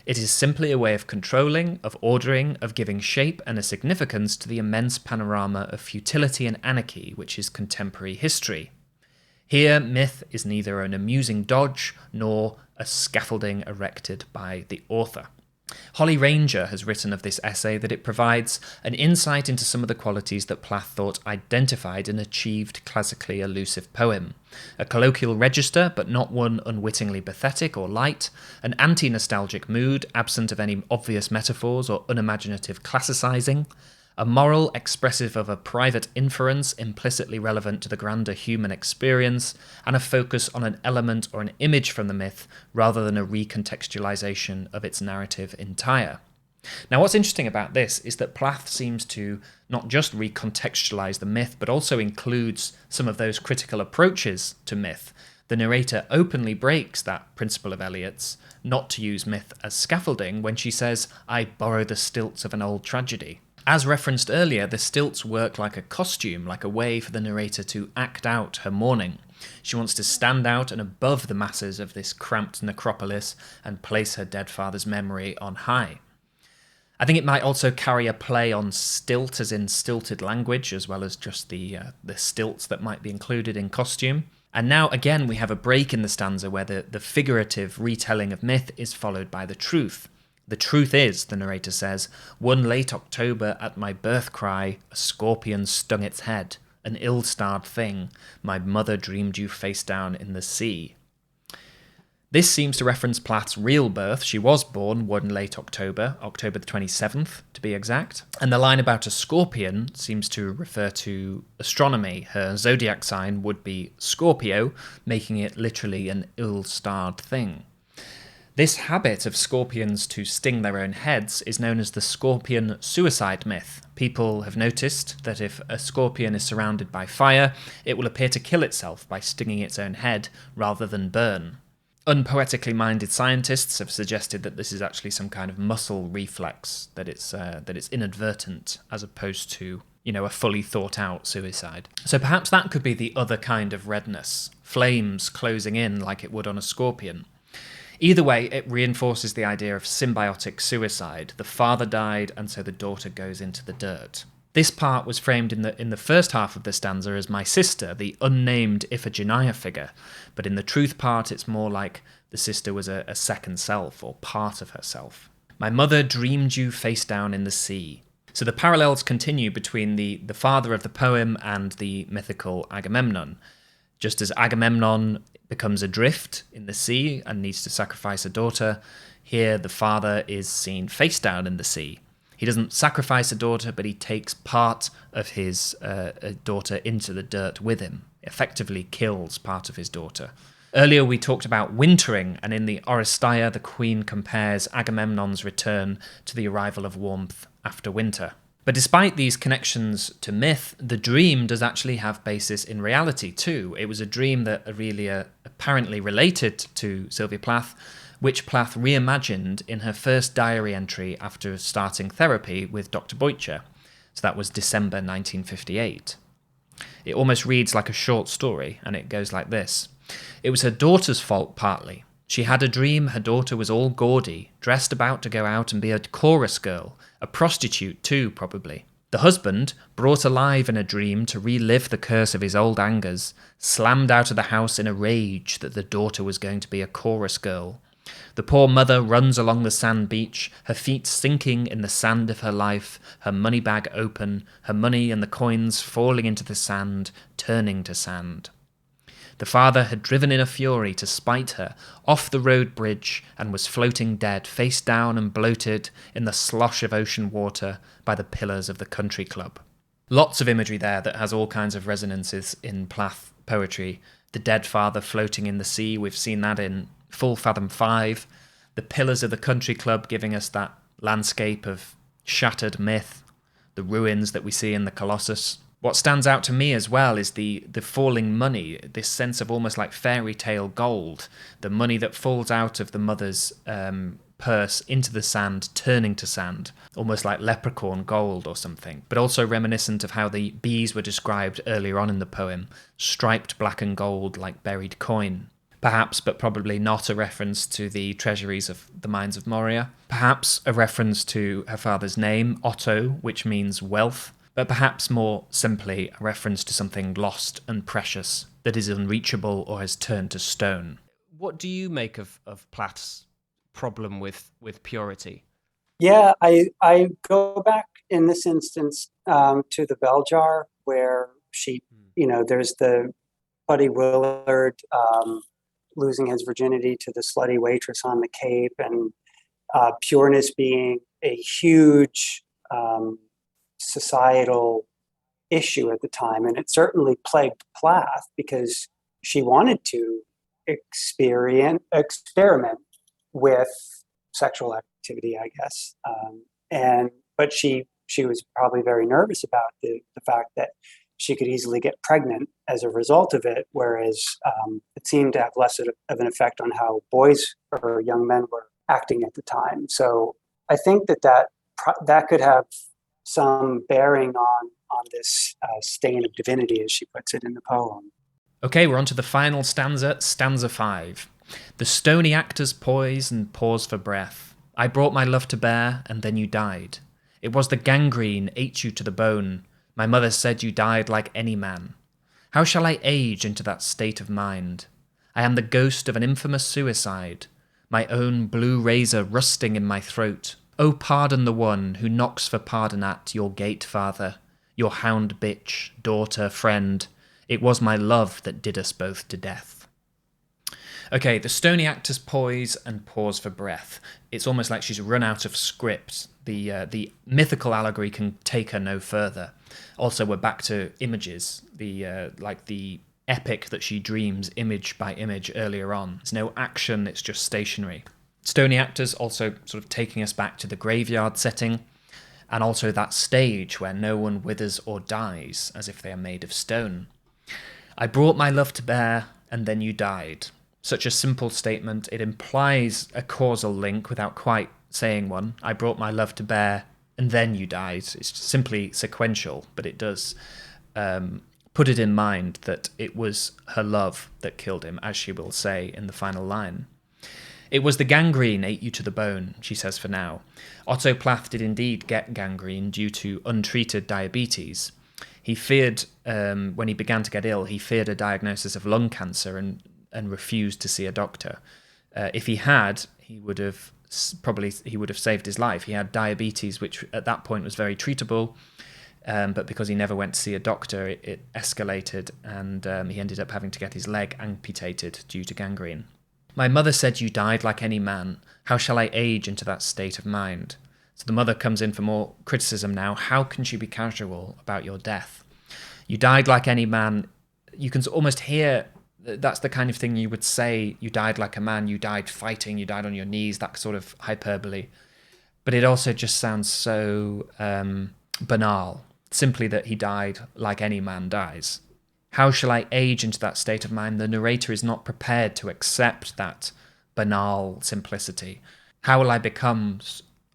It is simply a way of controlling, of ordering, of giving shape and a significance to the immense panorama of futility and anarchy which is contemporary history. Here, myth is neither an amusing dodge nor a scaffolding erected by the author. Holly Ranger has written of this essay that it provides an insight into some of the qualities that Plath thought identified an achieved classically elusive poem. A colloquial register, but not one unwittingly pathetic or light, an anti-nostalgic mood, absent of any obvious metaphors or unimaginative classicizing, a moral expressive of a private inference implicitly relevant to the grander human experience, and a focus on an element or an image from the myth rather than a recontextualization of its narrative entire. Now, what's interesting about this is that Plath seems to not just recontextualize the myth, but also includes some of those critical approaches to myth. The narrator openly breaks that principle of Eliot's, not to use myth as scaffolding, when she says, I borrow the stilts of an old tragedy. As referenced earlier, the stilts work like a costume, like a way for the narrator to act out her mourning. She wants to stand out and above the masses of this cramped necropolis and place her dead father's memory on high. I think it might also carry a play on stilt, as in stilted language, as well as just the stilts that might be included in costume. And now, again, we have a break in the stanza where the figurative retelling of myth is followed by the truth. The truth is, the narrator says, one late October at my birth cry, a scorpion stung its head, an ill-starred thing, my mother dreamed you face down in the sea. This seems to reference Plath's real birth. She was born one late October, October the 27th to be exact, and the line about a scorpion seems to refer to astronomy. Her zodiac sign would be Scorpio, making it literally an ill-starred thing. This habit of scorpions to sting their own heads is known as the scorpion suicide myth. People have noticed that if a scorpion is surrounded by fire, it will appear to kill itself by stinging its own head rather than burn. Unpoetically minded scientists have suggested that this is actually some kind of muscle reflex, that it's inadvertent as opposed to, a fully thought out suicide. So perhaps that could be the other kind of redness, flames closing in like it would on a scorpion. Either way, it reinforces the idea of symbiotic suicide. The father died, and so the daughter goes into the dirt. This part was framed in the first half of the stanza as my sister, the unnamed Iphigenia figure, but in the truth part it's more like the sister was a second self, or part of herself. My mother dreamed you face down in the sea. So the parallels continue between the father of the poem and the mythical Agamemnon. Just as Agamemnon becomes adrift in the sea and needs to sacrifice a daughter, here the father is seen face down in the sea. He doesn't sacrifice a daughter, but he takes part of his daughter into the dirt with him, effectively kills part of his daughter. Earlier we talked about wintering, and in the Oresteia the queen compares Agamemnon's return to the arrival of warmth after winter. But despite these connections to myth, the dream does actually have basis in reality too. It was a dream that Aurelia apparently related to Sylvia Plath, which Plath reimagined in her first diary entry after starting therapy with Dr. Boycher. So that was December 1958. It almost reads like a short story, and it goes like this. It was her daughter's fault partly. She had a dream her daughter was all gaudy, dressed about to go out and be a chorus girl, a prostitute too, probably. The husband, brought alive in a dream to relive the curse of his old angers, slammed out of the house in a rage that the daughter was going to be a chorus girl. The poor mother runs along the sand beach, her feet sinking in the sand of her life, her money bag open, her money and the coins falling into the sand, turning to sand. The father had driven in a fury to spite her off the road bridge and was floating dead, face down and bloated in the slosh of ocean water by the pillars of the country club. Lots of imagery there that has all kinds of resonances in Plath poetry. The dead father floating in the sea, we've seen that in Full Fathom 5. The pillars of the country club giving us that landscape of shattered myth, the ruins that we see in the Colossus. What stands out to me as well is the falling money, this sense of almost like fairy tale gold, the money that falls out of the mother's purse into the sand, turning to sand, almost like leprechaun gold or something, but also reminiscent of how the bees were described earlier on in the poem, striped black and gold like buried coin. Perhaps, but probably not, a reference to the treasuries of the mines of Moria. Perhaps a reference to her father's name, Otto, which means wealth. But perhaps more simply a reference to something lost and precious that is unreachable or has turned to stone. What do you make of Plath's problem with purity? Yeah, I go back in this instance to the bell jar where she, there's the Buddy Willard losing his virginity to the slutty waitress on the Cape, and pureness being a huge societal issue at the time. And it certainly plagued Plath because she wanted to experiment with sexual activity, I guess. But she was probably very nervous about the fact that she could easily get pregnant as a result of it, whereas it seemed to have less of an effect on how boys or young men were acting at the time. So I think that could have some bearing on this stain of divinity, as she puts it in the poem. Okay, we're on to the final stanza, stanza 5. The stony actors poise and pause for breath. I brought my love to bear, and then you died. It was the gangrene ate you to the bone. My mother said you died like any man. How shall I age into that state of mind? I am the ghost of an infamous suicide, my own blue razor rusting in my throat. Oh, pardon the one who knocks for pardon at your gate, father, your hound bitch, daughter, friend. It was my love that did us both to death. Okay, the stony actors poise and pause for breath. It's almost like she's run out of script. The mythical allegory can take her no further. Also, we're back to images, the epic that she dreams image by image earlier on. There's no action, it's just stationary. Stony actors also sort of taking us back to the graveyard setting, and also that stage where no one withers or dies as if they are made of stone. I brought my love to bear, and then you died. Such a simple statement, it implies a causal link without quite saying one. I brought my love to bear, and then you died. It's simply sequential, but it does put it in mind that it was her love that killed him, as she will say in the final line. It was the gangrene ate you to the bone, she says for now. Otto Plath did indeed get gangrene due to untreated diabetes. He feared, when he began to get ill, he feared a diagnosis of lung cancer and refused to see a doctor. If he had, he would have saved his life. He had diabetes, which at that point was very treatable, but because he never went to see a doctor, it escalated, and he ended up having to get his leg amputated due to gangrene. My mother said you died like any man. How shall I age into that state of mind? So the mother comes in for more criticism now. How can she be casual about your death? You died like any man. You can almost hear that's the kind of thing you would say. You died like a man. You died fighting. You died on your knees. That sort of hyperbole. But it also just sounds so banal. Simply that he died like any man dies. How shall I age into that state of mind? The narrator is not prepared to accept that banal simplicity. How will I become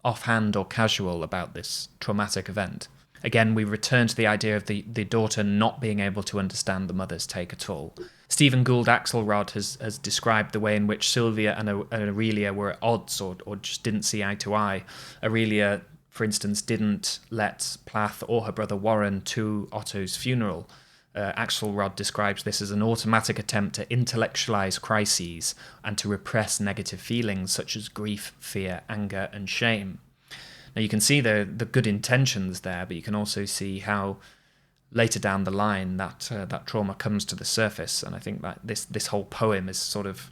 offhand or casual about this traumatic event? Again, we return to the idea of the daughter not being able to understand the mother's take at all. Stephen Gould Axelrod has described the way in which Sylvia and Aurelia were at odds or just didn't see eye to eye. Aurelia, for instance, didn't let Plath or her brother Warren to Otto's funeral. Axelrod describes this as an automatic attempt to intellectualize crises and to repress negative feelings such as grief, fear, anger, and shame. Now you can see the good intentions there, but you can also see how later down the line that trauma comes to the surface. And I think that this whole poem is sort of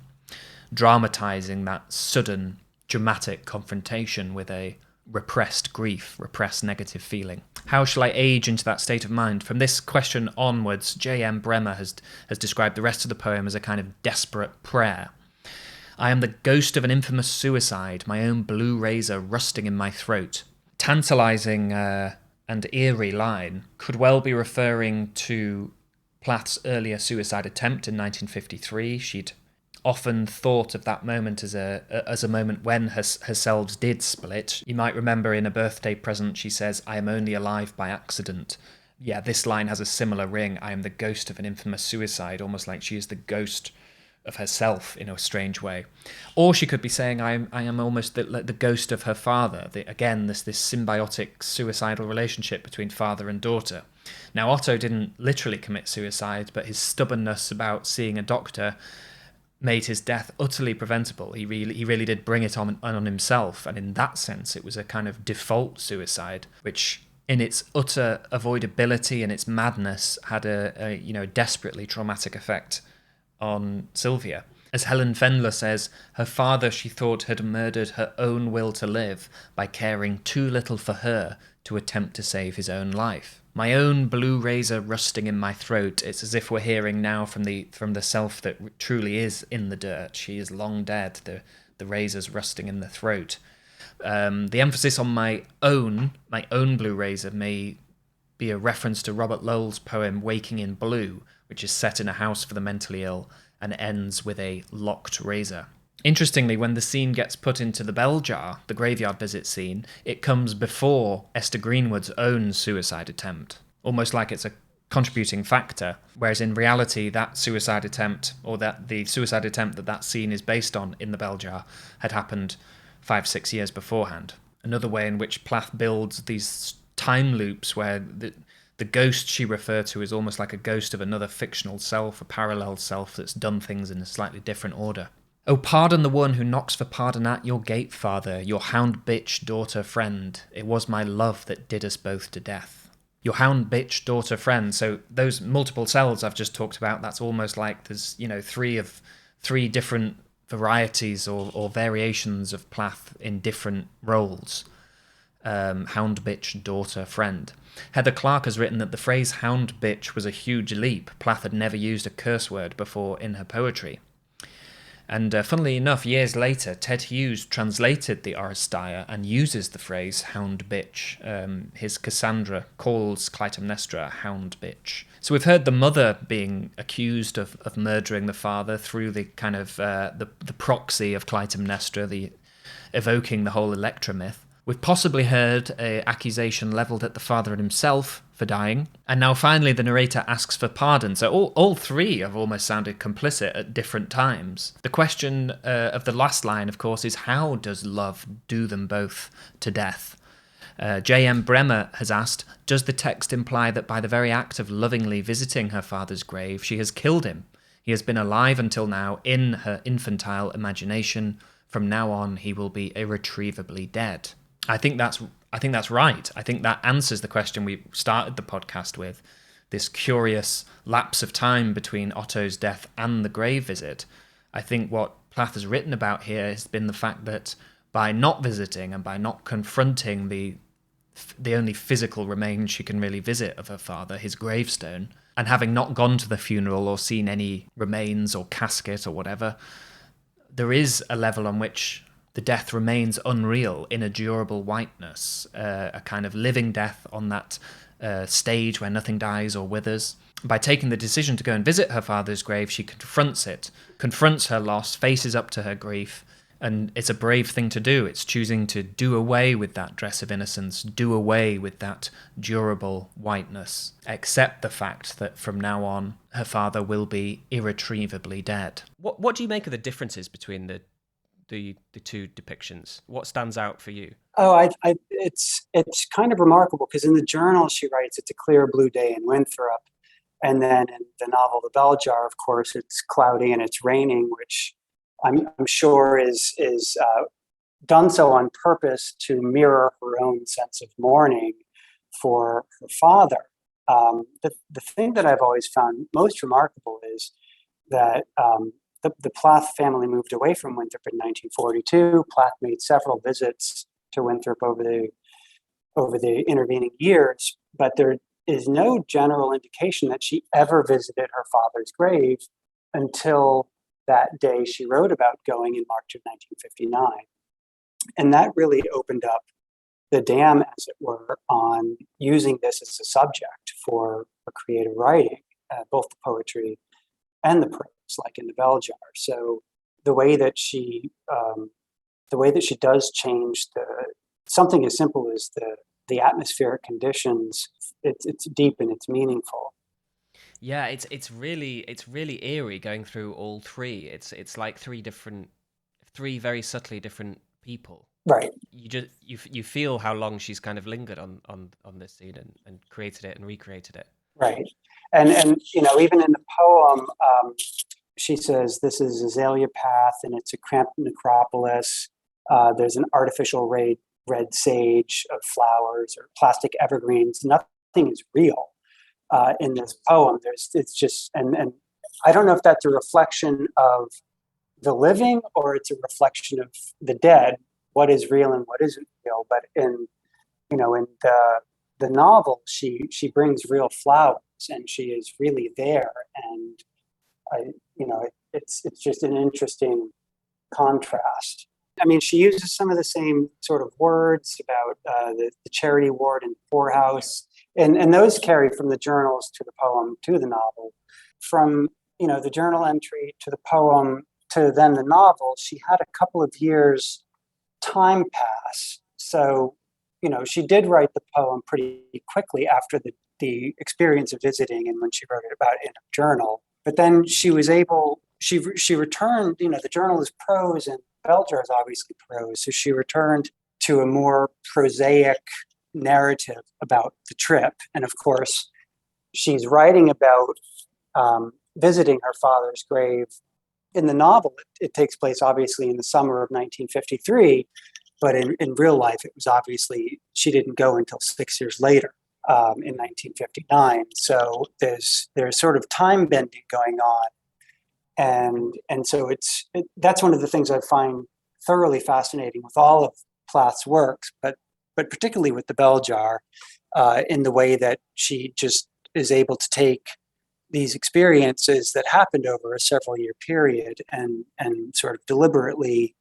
dramatizing that sudden, dramatic confrontation with a repressed grief, repressed negative feeling. How shall I age into that state of mind? From this question onwards, J.M. Bremer has described the rest of the poem as a kind of desperate prayer. I am the ghost of an infamous suicide, my own blue razor rusting in my throat. Tantalizing and eerie line could well be referring to Plath's earlier suicide attempt in 1953. She'd often thought of that moment as a moment when her selves did split. You might remember in A Birthday Present she says, I am only alive by accident. Yeah, this line has a similar ring. I am the ghost of an infamous suicide, almost like she is the ghost of herself in a strange way. Or she could be saying, I am almost the ghost of her father. Again, this symbiotic suicidal relationship between father and daughter. Now, Otto didn't literally commit suicide, but his stubbornness about seeing a doctor made his death utterly preventable. He really did bring it on himself, and in that sense it was a kind of default suicide, which in its utter avoidability and its madness had a desperately traumatic effect on Sylvia. As Helen Fendler says, her father, she thought, had murdered her own will to live by caring too little for her to attempt to save his own life. My own blue razor rusting in my throat. It's as if we're hearing now from the self that truly is in the dirt. She is long dead. The razor's rusting in the throat. The emphasis on my own blue razor may be a reference to Robert Lowell's poem Waking in Blue, which is set in a house for the mentally ill and ends with a locked razor. Interestingly, when the scene gets put into the bell jar, the graveyard visit scene, it comes before Esther Greenwood's own suicide attempt, almost like it's a contributing factor, whereas in reality that suicide attempt, or that the suicide attempt that scene is based on in the bell jar, had happened 5-6 years beforehand. Another way in which Plath builds these time loops where the ghost she referred to is almost like a ghost of another fictional self, a parallel self that's done things in a slightly different order. Oh, pardon the one who knocks for pardon at your gate, father, your hound bitch, daughter, friend. It was my love that did us both to death. Your hound bitch, daughter, friend. So those multiple selves I've just talked about, that's almost like there's, three different varieties or variations of Plath in different roles. Hound bitch, daughter, friend. Heather Clark has written that the phrase hound bitch was a huge leap. Plath had never used a curse word before in her poetry. And funnily enough, years later, Ted Hughes translated the Oresteia and uses the phrase hound bitch. His Cassandra calls Clytemnestra a hound bitch. So we've heard the mother being accused of murdering the father through the kind of the proxy of Clytemnestra, the evoking the whole Electra myth. We've possibly heard an accusation levelled at the father himself for dying. And now finally the narrator asks for pardon. So all three have almost sounded complicit at different times. The question of the last line, of course, is how does love do them both to death? J.M. Bremer has asked, does the text imply that by the very act of lovingly visiting her father's grave, she has killed him? He has been alive until now in her infantile imagination. From now on, he will be irretrievably dead. I think that's right. I think that answers the question we started the podcast with, this curious lapse of time between Otto's death and the grave visit. I think what Plath has written about here has been the fact that by not visiting and by not confronting the only physical remains she can really visit of her father, his gravestone, and having not gone to the funeral or seen any remains or casket or whatever, there is a level on which the death remains unreal in a durable whiteness, a kind of living death on that stage where nothing dies or withers. By taking the decision to go and visit her father's grave, she confronts it, confronts her loss, faces up to her grief, and it's a brave thing to do. It's choosing to do away with that dress of innocence, do away with that durable whiteness, accept the fact that from now on her father will be irretrievably dead. What do you make of the differences between the two depictions? What stands out for you? Oh, it's kind of remarkable because in the journal she writes it's a clear blue day in Winthrop, and then in the novel The Bell Jar, of course, it's cloudy and it's raining, which I'm sure is done so on purpose to mirror her own sense of mourning for her father. The thing that I've always found most remarkable is that the Plath family moved away from Winthrop in 1942. Plath made several visits to Winthrop over the intervening years, but there is no general indication that she ever visited her father's grave until that day she wrote about going in March of 1959. And that really opened up the dam, as it were, on using this as a subject for creative writing, both the poetry and the prose, like in The Bell Jar. So the way that she does change something as simple as the atmospheric conditions, it's deep and it's meaningful. Yeah, it's really eerie going through all three. It's like three very subtly different people. Right. You feel how long she's kind of lingered on this scene and created it and recreated it. Right. And even in the poem, she says this is Azalea Path and it's a cramped necropolis. There's an artificial red sage of flowers or plastic evergreens. Nothing is real in this poem. It's just and I don't know if that's a reflection of the living or it's a reflection of the dead. What is real and what isn't real? But in the novel, she brings real flowers and she is really there, and it's just an interesting contrast. I mean, she uses some of the same sort of words about the charity ward and poorhouse, and those carry from the journals to the poem to the novel. From the journal entry to the poem to then the novel, she had a couple of years time pass. So she did write the poem pretty quickly after the experience of visiting and when she wrote it about in her journal. But then she was able, she returned, the journal is prose and Bell Jar is obviously prose. So she returned to a more prosaic narrative about the trip. And of course, she's writing about visiting her father's grave. In the novel, it takes place obviously in the summer of 1953, but in real life, it was obviously she didn't go until 6 years later in 1959. So there's sort of time bending going on, and so that's one of the things I find thoroughly fascinating with all of Plath's works, but particularly with The Bell Jar, in the way that she just is able to take these experiences that happened over a several year period and sort of deliberately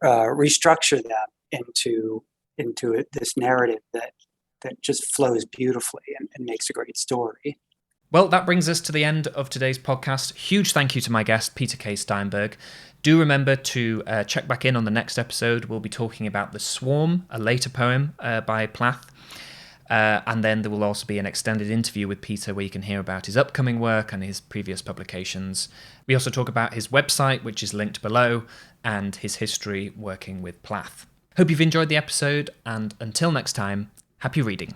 restructure them into this narrative that just flows beautifully and makes a great story. Well, that brings us to the end of today's podcast. Huge thank you to my guest, Peter K. Steinberg. Do remember to check back in on the next episode. We'll be talking about The Swarm, a later poem by Plath. And then there will also be an extended interview with Peter where you can hear about his upcoming work and his previous publications. We also talk about his website, which is linked below, and his history working with Plath. Hope you've enjoyed the episode, and until next time, happy reading.